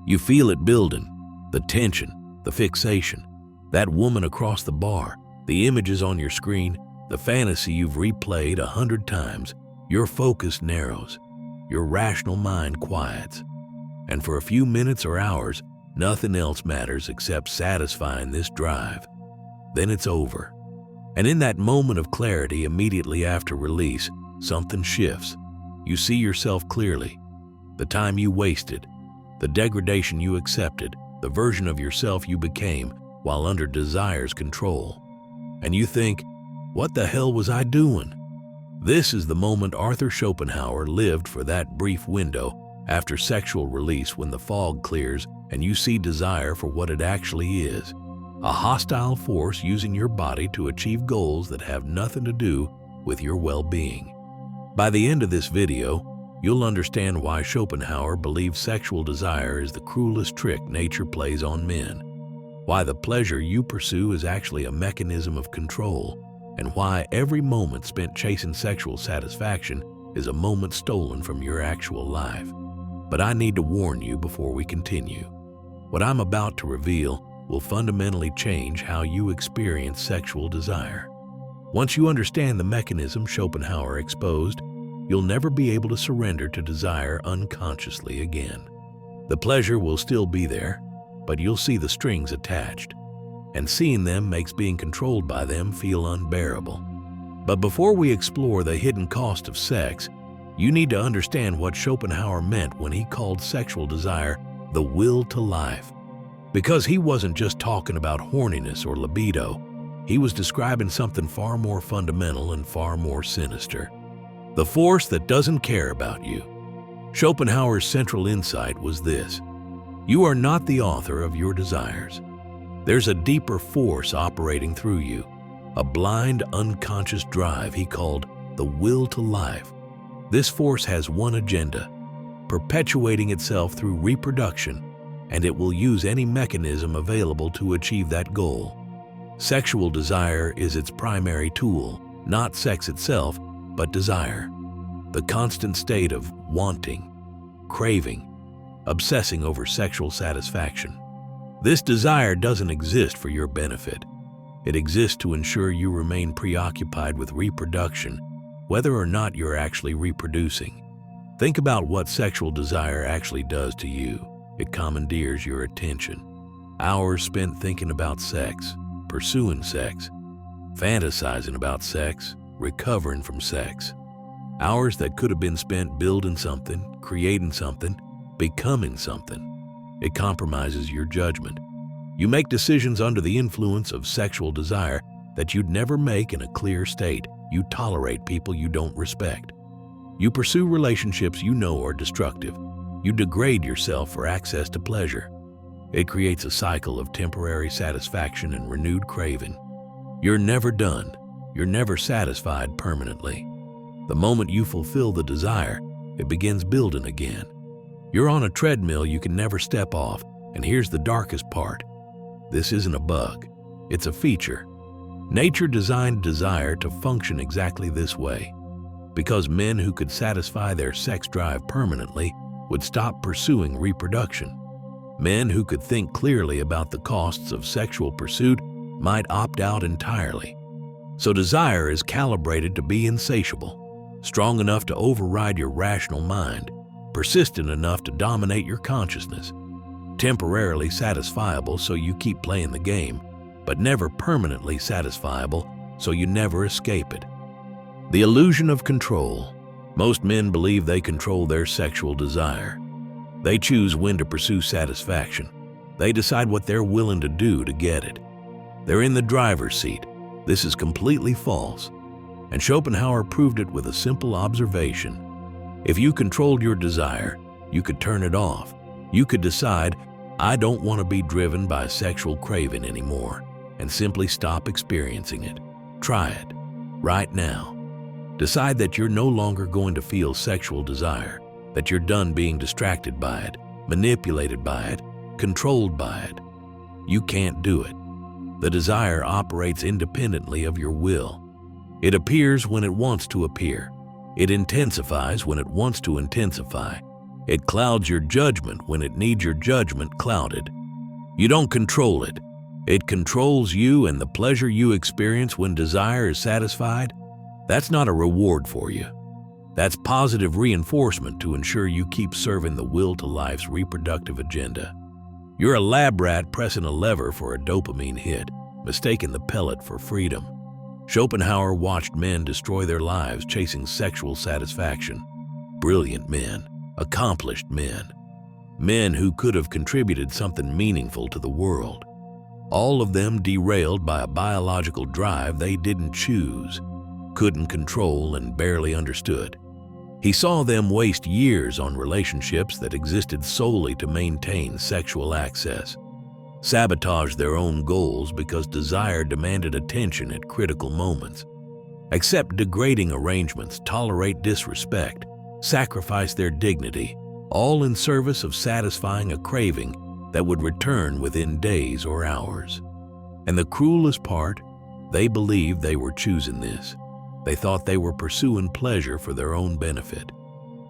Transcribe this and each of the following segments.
You feel it building, the tension, the fixation, that woman across the bar, the images on your screen, the fantasy you've replayed 100 times. Your focus narrows, your rational mind quiets, and for a few minutes or hours, nothing else matters except satisfying this drive. Then it's over. And in that moment of clarity immediately after release, something shifts. You see yourself clearly. The time you wasted, the degradation you accepted, the version of yourself you became while under desire's control. And you think, what the hell was I doing? This is the moment Arthur Schopenhauer lived for, that brief window after sexual release when the fog clears and you see desire for what it actually is. A hostile force using your body to achieve goals that have nothing to do with your well-being. By the end of this video, you'll understand why Schopenhauer believes sexual desire is the cruelest trick nature plays on men, why the pleasure you pursue is actually a mechanism of control, and why every moment spent chasing sexual satisfaction is a moment stolen from your actual life. But I need to warn you before we continue. What I'm about to reveal will fundamentally change how you experience sexual desire. Once you understand the mechanism Schopenhauer exposed, you'll never be able to surrender to desire unconsciously again. The pleasure will still be there, but you'll see the strings attached, and seeing them makes being controlled by them feel unbearable. But before we explore the hidden cost of sex, you need to understand what Schopenhauer meant when he called sexual desire the will to life. Because he wasn't just talking about horniness or libido, he was describing something far more fundamental and far more sinister. The force that doesn't care about you. Schopenhauer's central insight was this: you are not the author of your desires. There's a deeper force operating through you, a blind, unconscious drive he called the will to life. This force has one agenda: perpetuating itself through reproduction, and it will use any mechanism available to achieve that goal. Sexual desire is its primary tool, not sex itself, but desire. The constant state of wanting, craving, obsessing over sexual satisfaction. This desire doesn't exist for your benefit. It exists to ensure you remain preoccupied with reproduction, whether or not you're actually reproducing. Think about what sexual desire actually does to you. It commandeers your attention. Hours spent thinking about sex, pursuing sex, fantasizing about sex, recovering from sex. Hours that could have been spent building something, creating something, becoming something. It compromises your judgment. You make decisions under the influence of sexual desire that you'd never make in a clear state. You tolerate people you don't respect. You pursue relationships you know are destructive. You degrade yourself for access to pleasure. It creates a cycle of temporary satisfaction and renewed craving. You're never done. You're never satisfied permanently. The moment you fulfill the desire, it begins building again. You're on a treadmill you can never step off, and here's the darkest part. This isn't a bug. It's a feature. Nature designed desire to function exactly this way, because men who could satisfy their sex drive permanently would stop pursuing reproduction. Men who could think clearly about the costs of sexual pursuit might opt out entirely. So desire is calibrated to be insatiable, strong enough to override your rational mind, persistent enough to dominate your consciousness, temporarily satisfiable so you keep playing the game, but never permanently satisfiable so you never escape it. The illusion of control. Most men believe they control their sexual desire. They choose when to pursue satisfaction. They decide what they're willing to do to get it. They're in the driver's seat. This is completely false. And Schopenhauer proved it with a simple observation. If you controlled your desire, you could turn it off. You could decide, I don't want to be driven by sexual craving anymore, and simply stop experiencing it. Try it right now. Decide that you're no longer going to feel sexual desire, that you're done being distracted by it, manipulated by it, controlled by it. You can't do it. The desire operates independently of your will. It appears when it wants to appear. It intensifies when it wants to intensify. It clouds your judgment when it needs your judgment clouded. You don't control it. It controls you, and the pleasure you experience when desire is satisfied, that's not a reward for you. That's positive reinforcement to ensure you keep serving the will to life's reproductive agenda. You're a lab rat pressing a lever for a dopamine hit, mistaking the pellet for freedom. Schopenhauer watched men destroy their lives chasing sexual satisfaction. Brilliant men, accomplished men, men who could have contributed something meaningful to the world. All of them derailed by a biological drive they didn't choose, couldn't control, and barely understood. He saw them waste years on relationships that existed solely to maintain sexual access, sabotage their own goals because desire demanded attention at critical moments, accept degrading arrangements, tolerate disrespect, sacrifice their dignity, all in service of satisfying a craving that would return within days or hours. And the cruelest part, they believed they were choosing this. They thought they were pursuing pleasure for their own benefit.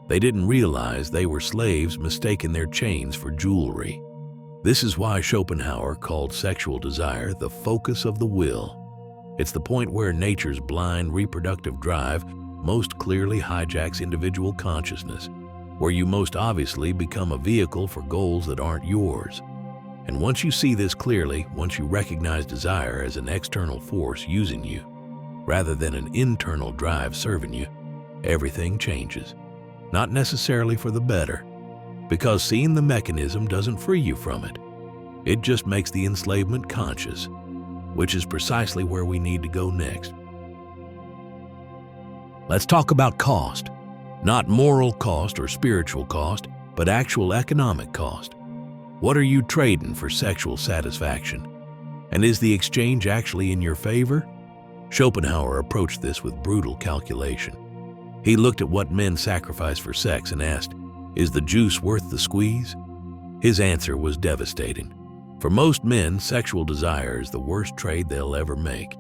They didn't realize they were slaves mistaking their chains for jewelry. This is why Schopenhauer called sexual desire the focus of the will. It's the point where nature's blind reproductive drive most clearly hijacks individual consciousness, where you most obviously become a vehicle for goals that aren't yours. And once you see this clearly, once you recognize desire as an external force using you, rather than an internal drive serving you, everything changes. Not necessarily for the better, because seeing the mechanism doesn't free you from it. It just makes the enslavement conscious, which is precisely where we need to go next. Let's talk about cost. Not moral cost or spiritual cost, but actual economic cost. What are you trading for sexual satisfaction? And is the exchange actually in your favor? Schopenhauer approached this with brutal calculation. He looked at what men sacrifice for sex and asked, is the juice worth the squeeze? His answer was devastating. For most men, sexual desire is the worst trade they'll ever make.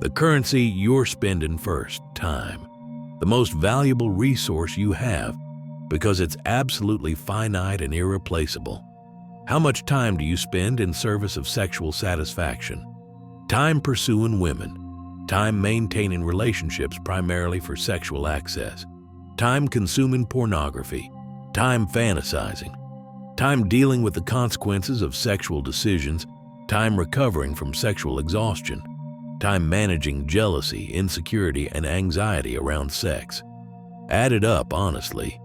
The currency you're spending first, time. The most valuable resource you have, because it's absolutely finite and irreplaceable. How much time do you spend in service of sexual satisfaction? Time pursuing women. Time maintaining relationships primarily for sexual access. Time consuming pornography. Time fantasizing. Time dealing with the consequences of sexual decisions. Time recovering from sexual exhaustion. Time managing jealousy, insecurity, and anxiety around sex. Add it up, honestly.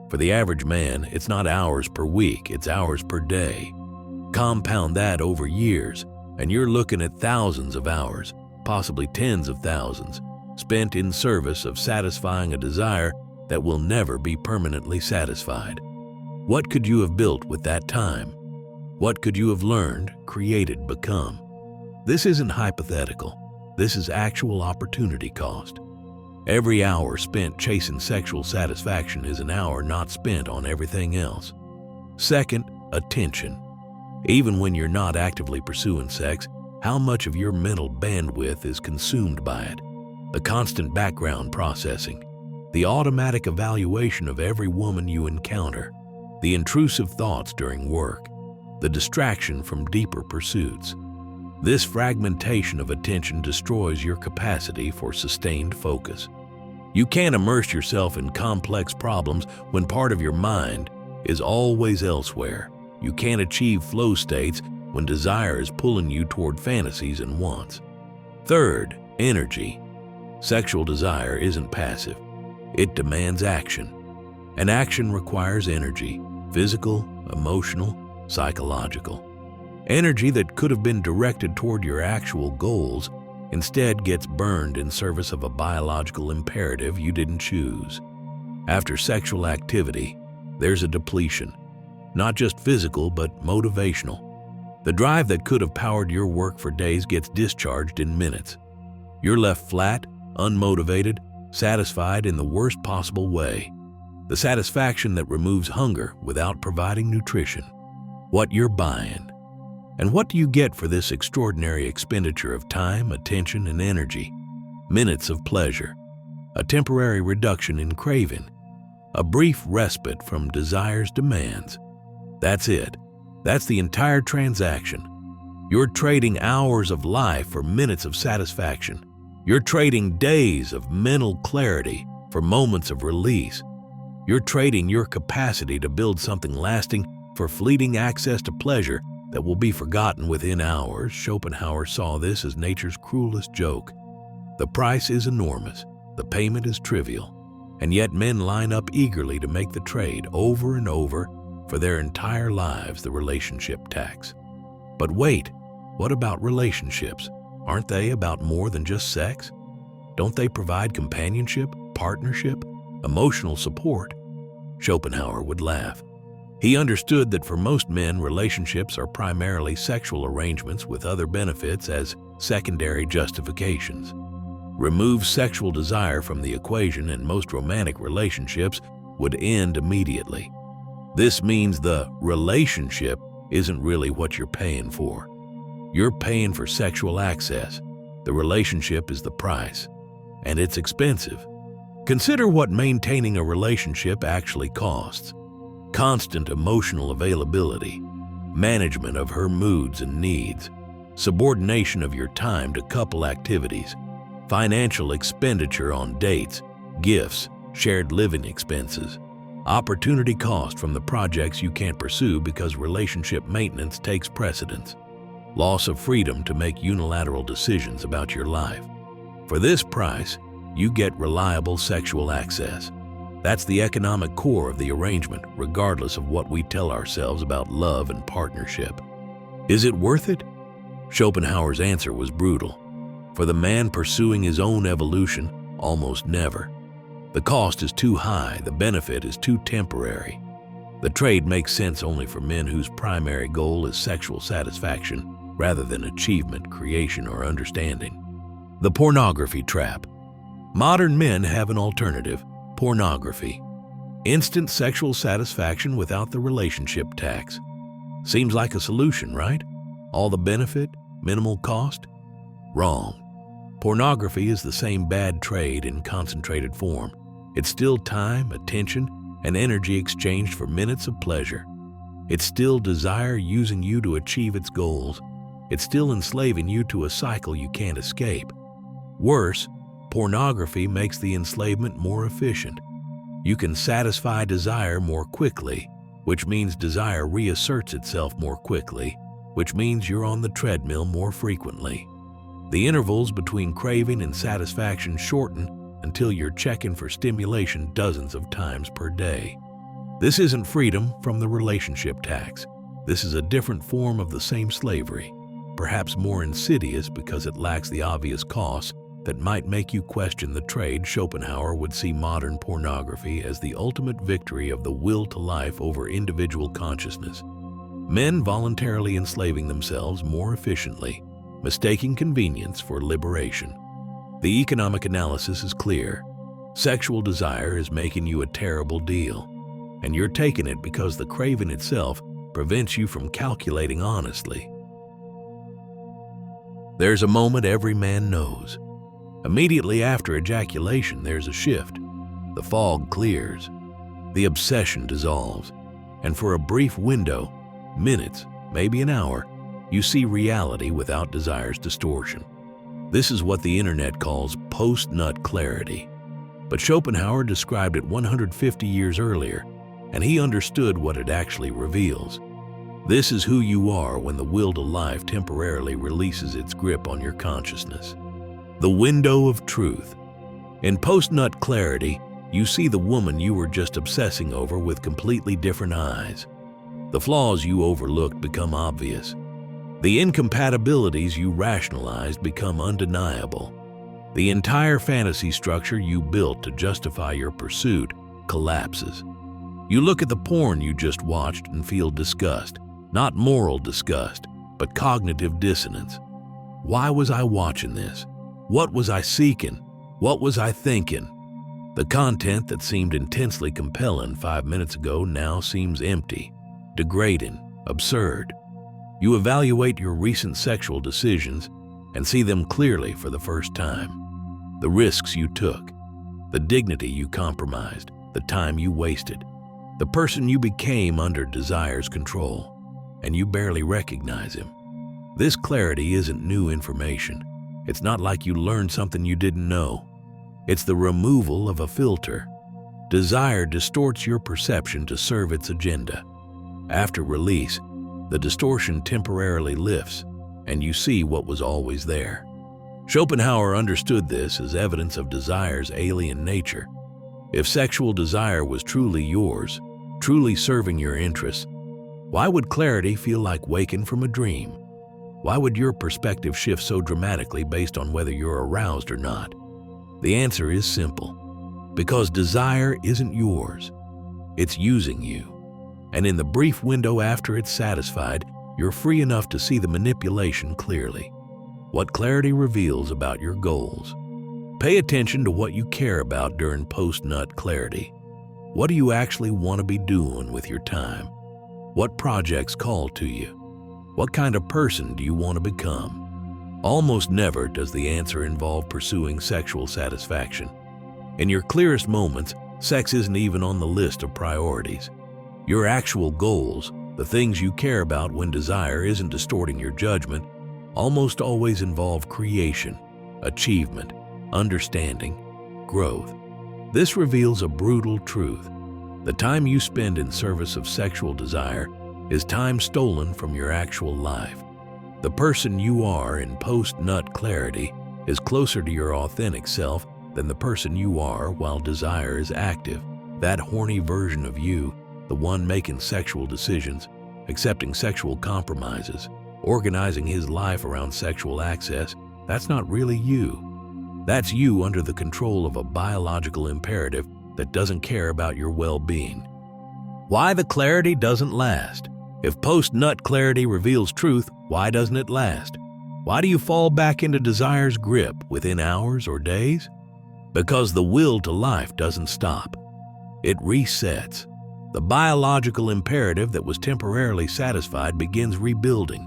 For the average man, it's not hours per week, it's hours per day. Compound that over years, and you're looking at thousands of hours, possibly tens of thousands, spent in service of satisfying a desire that will never be permanently satisfied. What could you have built with that time? What could you have learned, created, become? This isn't hypothetical. This is actual opportunity cost. Every hour spent chasing sexual satisfaction is an hour not spent on everything else. Second, attention. Even when you're not actively pursuing sex, how much of your mental bandwidth is consumed by it? The constant background processing, the automatic evaluation of every woman you encounter, the intrusive thoughts during work, the distraction from deeper pursuits. This fragmentation of attention destroys your capacity for sustained focus. You can't immerse yourself in complex problems when part of your mind is always elsewhere. You can't achieve flow states when desire is pulling you toward fantasies and wants. Third, energy. Sexual desire isn't passive. It demands action. And action requires energy, physical, emotional, psychological. Energy that could have been directed toward your actual goals instead gets burned in service of a biological imperative you didn't choose. After sexual activity, there's a depletion, not just physical but motivational. The drive that could have powered your work for days gets discharged in minutes. You're left flat, unmotivated, satisfied in the worst possible way. The satisfaction that removes hunger without providing nutrition. What you're buying. And what do you get for this extraordinary expenditure of time, attention, and energy? Minutes of pleasure. A temporary reduction in craving. a brief respite from desire's demands. That's it. That's the entire transaction. You're trading hours of life for minutes of satisfaction. You're trading days of mental clarity for moments of release. You're trading your capacity to build something lasting for fleeting access to pleasure that will be forgotten within hours. Schopenhauer saw this as nature's cruelest joke. The price is enormous, the payment is trivial, and yet men line up eagerly to make the trade over and over for their entire lives, the relationship tax. But wait, what about relationships? Aren't they about more than just sex? Don't they provide companionship, partnership, emotional support? Schopenhauer would laugh. He understood that for most men, relationships are primarily sexual arrangements with other benefits as secondary justifications. Remove sexual desire from the equation and most romantic relationships would end immediately. This means the relationship isn't really what you're paying for. You're paying for sexual access. The relationship is the price, and it's expensive. Consider what maintaining a relationship actually costs. Constant emotional availability, management of her moods and needs, subordination of your time to couple activities, financial expenditure on dates, gifts, shared living expenses, opportunity cost from the projects you can't pursue because relationship maintenance takes precedence, loss of freedom to make unilateral decisions about your life. For this price, you get reliable sexual access. That's the economic core of the arrangement, regardless of what we tell ourselves about love and partnership. Is it worth it? Schopenhauer's answer was brutal. For the man pursuing his own evolution, almost never. The cost is too high, the benefit is too temporary. The trade makes sense only for men whose primary goal is sexual satisfaction rather than achievement, creation, or understanding. The pornography trap. Modern men have an alternative: pornography. Instant sexual satisfaction without the relationship tax. Seems like a solution, right? All the benefit, minimal cost? Wrong. Pornography is the same bad trade in concentrated form. It's still time, attention, and energy exchanged for minutes of pleasure. It's still desire using you to achieve its goals. It's still enslaving you to a cycle you can't escape. Worse, pornography makes the enslavement more efficient. You can satisfy desire more quickly, which means desire reasserts itself more quickly, which means you're on the treadmill more frequently. The intervals between craving and satisfaction shorten until you're checking for stimulation dozens of times per day. This isn't freedom from the relationship tax. This is a different form of the same slavery, perhaps more insidious because it lacks the obvious costs that might make you question the trade. Schopenhauer would see modern pornography as the ultimate victory of the will to life over individual consciousness. Men voluntarily enslaving themselves more efficiently, mistaking convenience for liberation. The economic analysis is clear. Sexual desire is making you a terrible deal, and you're taking it because the craving itself prevents you from calculating honestly. There's a moment every man knows. Immediately after ejaculation, there's a shift. The fog clears. The obsession dissolves. And for a brief window, minutes, maybe an hour, you see reality without desire's distortion. This is what the internet calls post-nut clarity. But Schopenhauer described it 150 years earlier, and he understood what it actually reveals. This is who you are when the will to life temporarily releases its grip on your consciousness. The window of truth. In post-nut clarity, you see the woman you were just obsessing over with completely different eyes. The flaws you overlooked become obvious. The incompatibilities you rationalized become undeniable. The entire fantasy structure you built to justify your pursuit collapses. You look at the porn you just watched and feel disgust, not moral disgust, but cognitive dissonance. Why was I watching this? What was I seeking? What was I thinking? The content that seemed intensely compelling 5 minutes ago now seems empty, degrading, absurd. You evaluate your recent sexual decisions and see them clearly for the first time. The risks you took, the dignity you compromised, the time you wasted, the person you became under desire's control, and you barely recognize him. This clarity isn't new information. It's not like you learned something you didn't know. It's the removal of a filter. Desire distorts your perception to serve its agenda. After release, the distortion temporarily lifts, and you see what was always there. Schopenhauer understood this as evidence of desire's alien nature. If sexual desire was truly yours, truly serving your interests, why would clarity feel like waking from a dream? Why would your perspective shift so dramatically based on whether you're aroused or not? The answer is simple. Because desire isn't yours. It's using you. And in the brief window after it's satisfied, you're free enough to see the manipulation clearly. What clarity reveals about your goals. Pay attention to what you care about during post-nut clarity. What do you actually want to be doing with your time? What projects call to you? What kind of person do you want to become? Almost never does the answer involve pursuing sexual satisfaction. In your clearest moments, sex isn't even on the list of priorities. Your actual goals, the things you care about when desire isn't distorting your judgment, almost always involve creation, achievement, understanding, growth. This reveals a brutal truth. The time you spend in service of sexual desire is time stolen from your actual life. The person you are in post-nut clarity is closer to your authentic self than the person you are while desire is active. That horny version of you, the one making sexual decisions, accepting sexual compromises, organizing his life around sexual access, that's not really you. That's you under the control of a biological imperative that doesn't care about your well-being. Why the clarity doesn't last? If post-nut clarity reveals truth, why doesn't it last? Why do you fall back into desire's grip within hours or days? Because the will to life doesn't stop. It resets. The biological imperative that was temporarily satisfied begins rebuilding.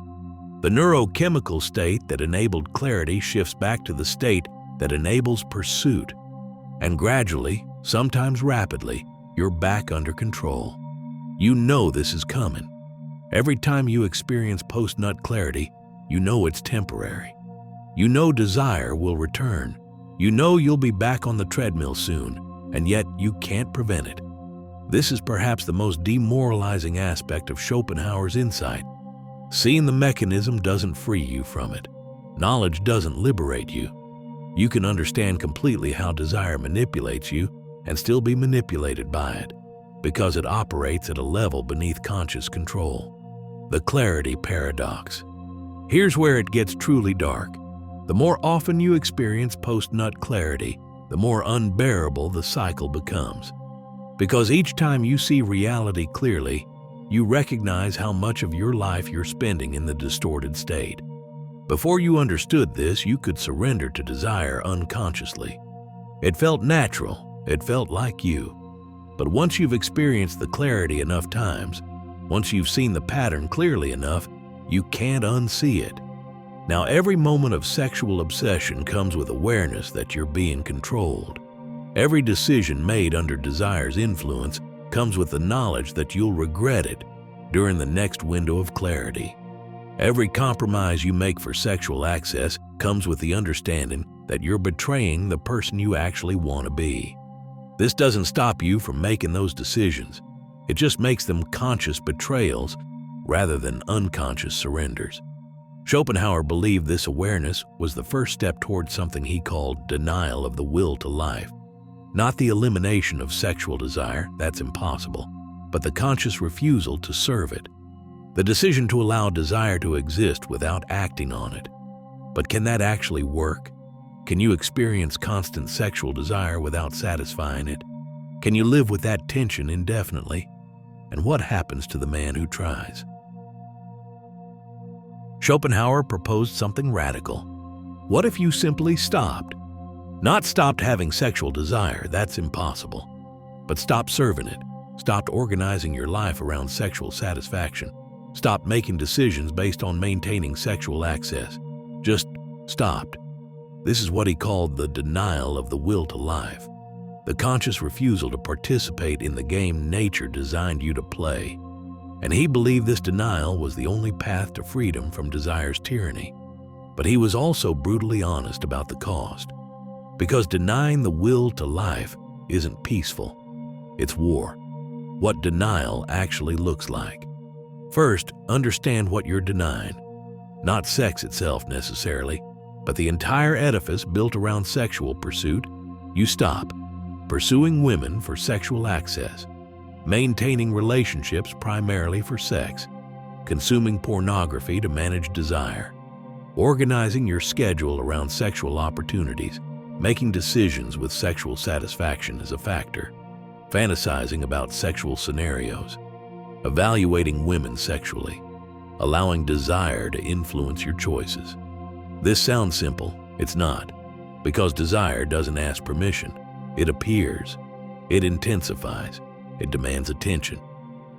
The neurochemical state that enabled clarity shifts back to the state that enables pursuit. And gradually, sometimes rapidly, you're back under control. You know this is coming. Every time you experience post-nut clarity, you know it's temporary. You know desire will return. You know you'll be back on the treadmill soon, and yet you can't prevent it. This is perhaps the most demoralizing aspect of Schopenhauer's insight. Seeing the mechanism doesn't free you from it. Knowledge doesn't liberate you. You can understand completely how desire manipulates you and still be manipulated by it, because it operates at a level beneath conscious control. The clarity paradox. Here's where it gets truly dark. The more often you experience post-nut clarity, the more unbearable the cycle becomes. Because each time you see reality clearly, you recognize how much of your life you're spending in the distorted state. Before you understood this, you could surrender to desire unconsciously. It felt natural, it felt like you. But once you've experienced the clarity enough times, once you've seen the pattern clearly enough, you can't unsee it. Now, every moment of sexual obsession comes with awareness that you're being controlled. Every decision made under desire's influence comes with the knowledge that you'll regret it during the next window of clarity. Every compromise you make for sexual access comes with the understanding that you're betraying the person you actually want to be. This doesn't stop you from making those decisions. It just makes them conscious betrayals rather than unconscious surrenders. Schopenhauer believed this awareness was the first step towards something he called denial of the will to life. Not the elimination of sexual desire, that's impossible, but the conscious refusal to serve it. The decision to allow desire to exist without acting on it. But can that actually work? Can you experience constant sexual desire without satisfying it? Can you live with that tension indefinitely? And what happens to the man who tries? Schopenhauer proposed something radical. What if you simply stopped? Not stopped having sexual desire, that's impossible. But stopped serving it, stopped organizing your life around sexual satisfaction, stopped making decisions based on maintaining sexual access. Just stopped. This is what he called the denial of the will to life. the conscious refusal to participate in the game nature designed you to play. And he believed this denial was the only path to freedom from desire's tyranny. But he was also brutally honest about the cost. Because denying the will to life isn't peaceful, it's war. What denial actually looks like. First, understand what you're denying. Not sex itself necessarily, but the entire edifice built around sexual pursuit. You stop pursuing women for sexual access, maintaining relationships primarily for sex, consuming pornography to manage desire, organizing your schedule around sexual opportunities, making decisions with sexual satisfaction as a factor, fantasizing about sexual scenarios, evaluating women sexually, allowing desire to influence your choices. This sounds simple. It's not, because desire doesn't ask permission. It appears. It intensifies. It demands attention.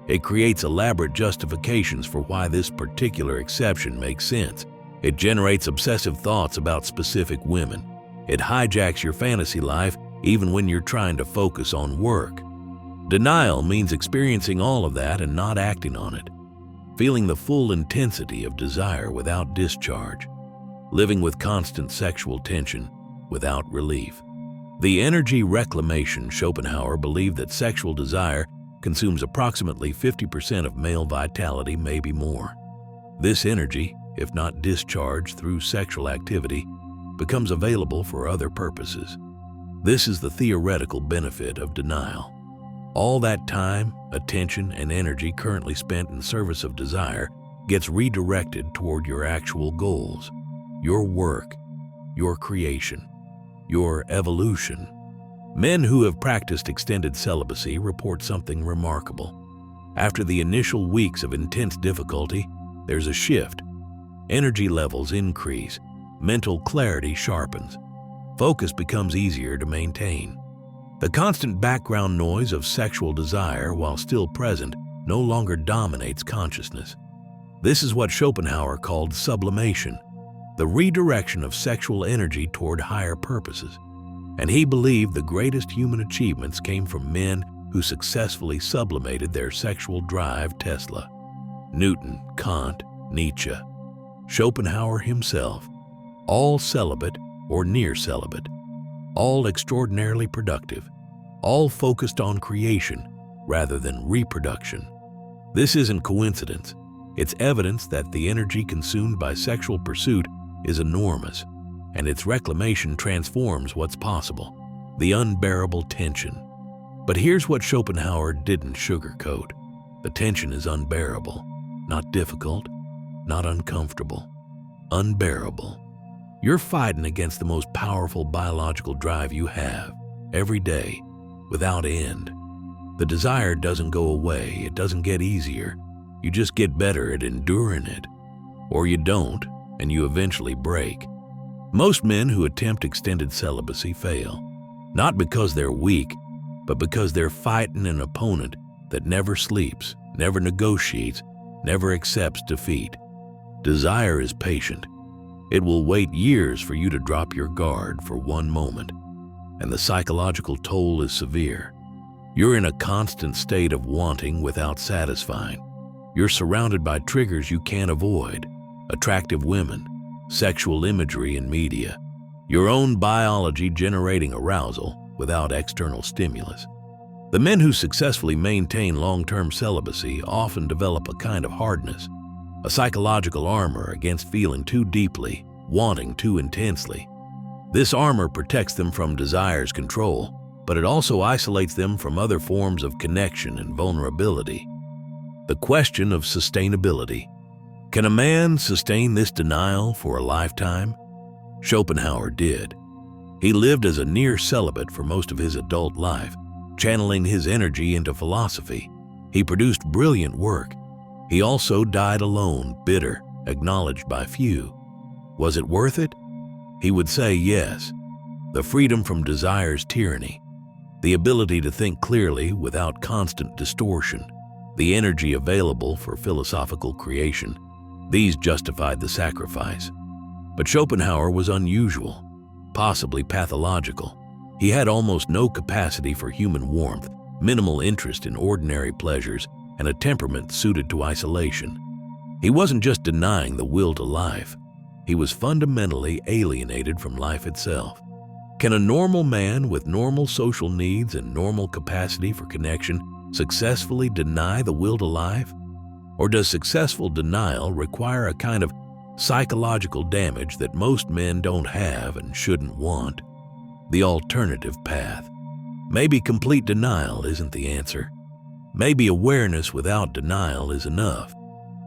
It creates elaborate justifications for why this particular exception makes sense. It generates obsessive thoughts about specific women. It hijacks your fantasy life even when you're trying to focus on work. Denial means experiencing all of that and not acting on it. Feeling the full intensity of desire without discharge. Living with constant sexual tension without relief. The energy reclamation. Schopenhauer believed that sexual desire consumes approximately 50% of male vitality, maybe more. This energy, if not discharged through sexual activity, becomes available for other purposes. This is the theoretical benefit of denial. All that time, attention, and energy currently spent in service of desire gets redirected toward your actual goals, your work, your creation, your evolution. Men who have practiced extended celibacy report something remarkable. After the initial weeks of intense difficulty, there's a shift. Energy levels increase, mental clarity sharpens, focus becomes easier to maintain. The constant background noise of sexual desire, while still present, no longer dominates consciousness. This is what Schopenhauer called sublimation, the redirection of sexual energy toward higher purposes. And he believed the greatest human achievements came from men who successfully sublimated their sexual drive. Tesla, Newton, Kant, Nietzsche, Schopenhauer himself, all celibate or near celibate, all extraordinarily productive, all focused on creation rather than reproduction. This isn't coincidence. It's evidence that the energy consumed by sexual pursuit is enormous, and its reclamation transforms what's possible, the unbearable tension. But here's what Schopenhauer didn't sugarcoat. The tension is unbearable, not difficult, not uncomfortable, unbearable. You're fighting against the most powerful biological drive you have, every day, without end. The desire doesn't go away, it doesn't get easier. You just get better at enduring it. Or you don't, and you eventually break. Most men who attempt extended celibacy fail, not because they're weak, but because they're fighting an opponent that never sleeps, never negotiates, never accepts defeat. Desire is patient. It will wait years for you to drop your guard for one moment, and the psychological toll is severe. You're in a constant state of wanting without satisfying. You're surrounded by triggers you can't avoid: attractive women, sexual imagery and media, your own biology generating arousal without external stimulus. The men who successfully maintain long-term celibacy often develop a kind of hardness, a psychological armor against feeling too deeply, wanting too intensely. This armor protects them from desire's control, but it also isolates them from other forms of connection and vulnerability. The question of sustainability. Can a man sustain this denial for a lifetime? Schopenhauer did. He lived as a near celibate for most of his adult life, channeling his energy into philosophy. He produced brilliant work. He also died alone, bitter, acknowledged by few. Was it worth it? He would say yes. The freedom from desire's tyranny, the ability to think clearly without constant distortion, the energy available for philosophical creation, these justified the sacrifice. But Schopenhauer was unusual, possibly pathological. He had almost no capacity for human warmth, minimal interest in ordinary pleasures, and a temperament suited to isolation. He wasn't just denying the will to life. He was fundamentally alienated from life itself. Can a normal man with normal social needs and normal capacity for connection successfully deny the will to life? Or does successful denial require a kind of psychological damage that most men don't have and shouldn't want? The alternative path. Maybe complete denial isn't the answer. Maybe awareness without denial is enough.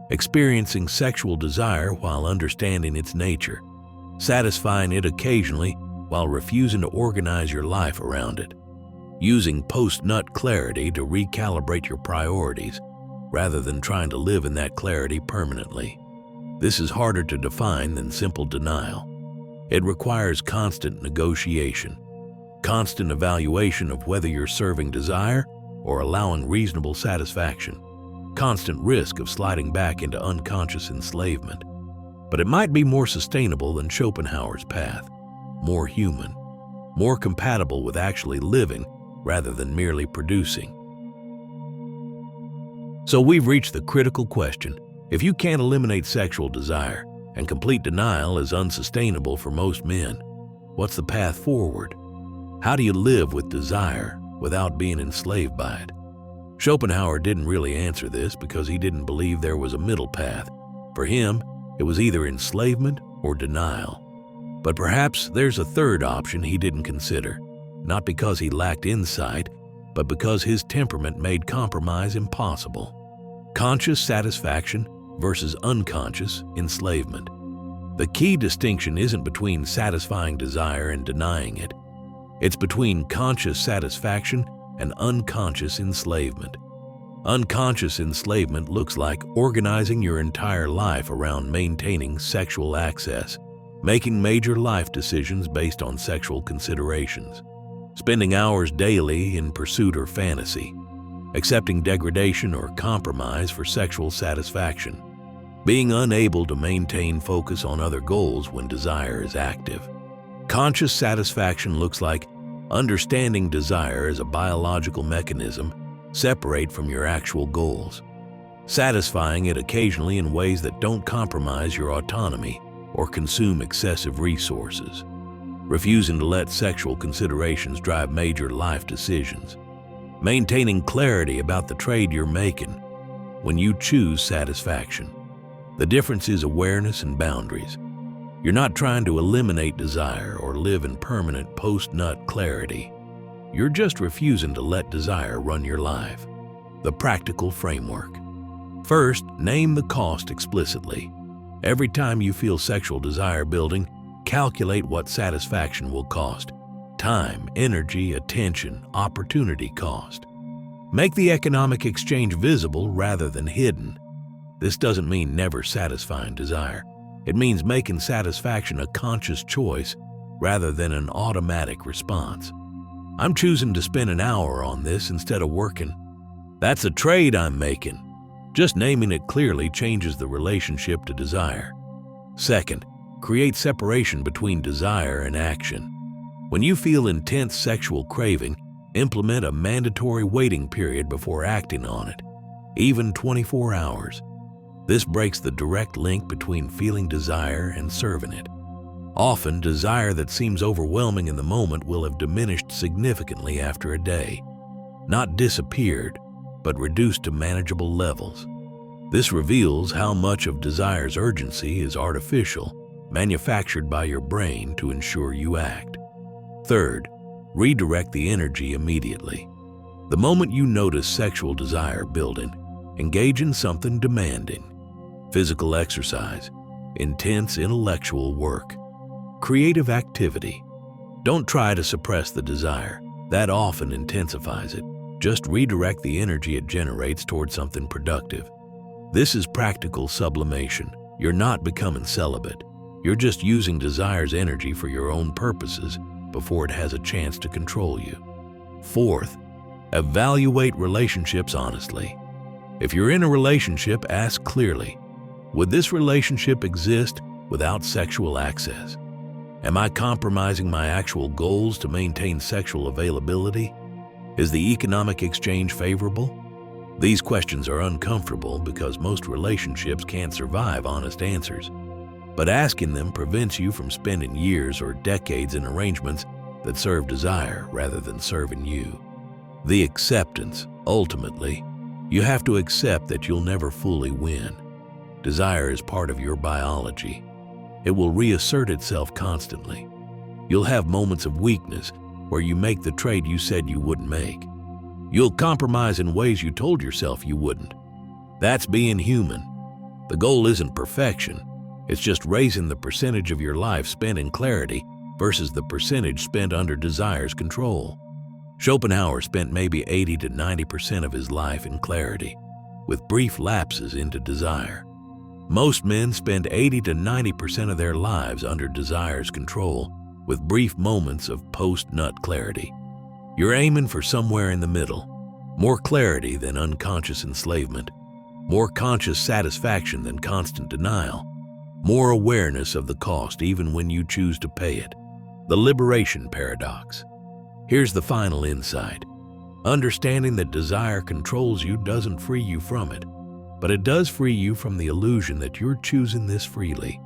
Experiencing sexual desire while understanding its nature, satisfying it occasionally while refusing to organize your life around it, using post-nut clarity to recalibrate your priorities rather than trying to live in that clarity permanently. This is harder to define than simple denial. It requires constant negotiation, constant evaluation of whether you're serving desire or allowing reasonable satisfaction, constant risk of sliding back into unconscious enslavement. But it might be more sustainable than Schopenhauer's path, more human, more compatible with actually living rather than merely producing. So we've reached the critical question. If you can't eliminate sexual desire, and complete denial is unsustainable for most men, what's the path forward? How do you live with desire without being enslaved by it? Schopenhauer didn't really answer this because he didn't believe there was a middle path. For him, it was either enslavement or denial. But perhaps there's a third option he didn't consider, not because he lacked insight, but because his temperament made compromise impossible. Conscious satisfaction versus unconscious enslavement. The key distinction isn't between satisfying desire and denying it. It's between conscious satisfaction and unconscious enslavement. Unconscious enslavement looks like organizing your entire life around maintaining sexual access, making major life decisions based on sexual considerations, spending hours daily in pursuit or fantasy, accepting degradation or compromise for sexual satisfaction, being unable to maintain focus on other goals when desire is active. Conscious satisfaction looks like understanding desire as a biological mechanism separate from your actual goals, satisfying it occasionally in ways that don't compromise your autonomy or consume excessive resources, refusing to let sexual considerations drive major life decisions, maintaining clarity about the trade you're making when you choose satisfaction. The difference is awareness and boundaries. You're not trying to eliminate desire or live in permanent post-nut clarity. You're just refusing to let desire run your life. The practical framework. First, name the cost explicitly. Every time you feel sexual desire building, calculate what satisfaction will cost. Time, energy, attention, opportunity cost. Make the economic exchange visible rather than hidden. This doesn't mean never satisfying desire. It means making satisfaction a conscious choice rather than an automatic response. I'm choosing to spend an hour on this instead of working. That's a trade I'm making. Just naming it clearly changes the relationship to desire. Second, create separation between desire and action. When you feel intense sexual craving, implement a mandatory waiting period before acting on it, even 24 hours. This breaks the direct link between feeling desire and serving it. Often, desire that seems overwhelming in the moment will have diminished significantly after a day. Not disappeared, but reduced to manageable levels. This reveals how much of desire's urgency is artificial, manufactured by your brain to ensure you act. Third, redirect the energy immediately. The moment you notice sexual desire building, engage in something demanding. Physical exercise, intense intellectual work, creative activity. Don't try to suppress the desire. That often intensifies it. Just redirect the energy it generates toward something productive. This is practical sublimation. You're not becoming celibate. You're just using desire's energy for your own purposes before it has a chance to control you. Fourth, evaluate relationships honestly. If you're in a relationship, ask clearly, would this relationship exist without sexual access? Am I compromising my actual goals to maintain sexual availability? Is the economic exchange favorable? These questions are uncomfortable because most relationships can't survive honest answers. But asking them prevents you from spending years or decades in arrangements that serve desire rather than serving you. The acceptance, ultimately, you have to accept that you'll never fully win. Desire is part of your biology. It will reassert itself constantly. You'll have moments of weakness where you make the trade you said you wouldn't make. You'll compromise in ways you told yourself you wouldn't. That's being human. The goal isn't perfection. It's just raising the percentage of your life spent in clarity versus the percentage spent under desire's control. Schopenhauer spent maybe 80 to 90% of his life in clarity, with brief lapses into desire. Most men spend 80 to 90% of their lives under desire's control, with brief moments of post-nut clarity. You're aiming for somewhere in the middle, more clarity than unconscious enslavement, more conscious satisfaction than constant denial, more awareness of the cost even when you choose to pay it. The liberation paradox. Here's the final insight. Understanding that desire controls you doesn't free you from it, but it does free you from the illusion that you're choosing this freely,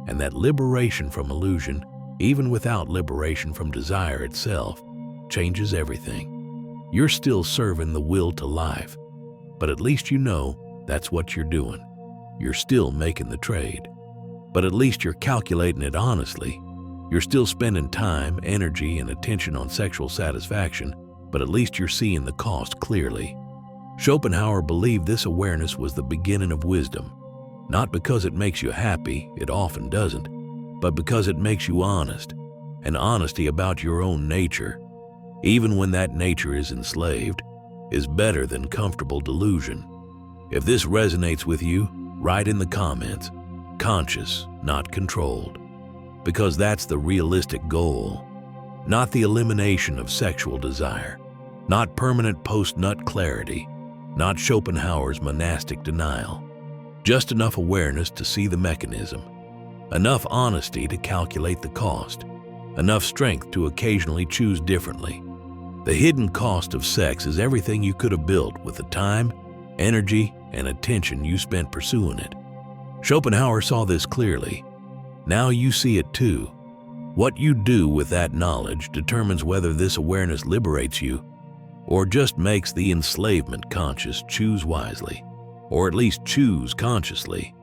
and that liberation from illusion, even without liberation from desire itself, changes everything. You're still serving the will to life, but at least you know that's what you're doing. You're still making the trade, but at least you're calculating it honestly. You're still spending time, energy, and attention on sexual satisfaction, but at least you're seeing the cost clearly. Schopenhauer believed this awareness was the beginning of wisdom, not because it makes you happy, it often doesn't, but because it makes you honest, and honesty about your own nature, even when that nature is enslaved, is better than comfortable delusion. If this resonates with you, write in the comments, conscious, not controlled, because that's the realistic goal, not the elimination of sexual desire, not permanent post-nut clarity, not Schopenhauer's monastic denial, just enough awareness to see the mechanism, enough honesty to calculate the cost, enough strength to occasionally choose differently. The hidden cost of sex is everything you could have built with the time, energy, and attention you spent pursuing it. Schopenhauer saw this clearly. Now you see it too. What you do with that knowledge determines whether this awareness liberates you or just makes the enslavement conscious choose wisely, or at least choose consciously.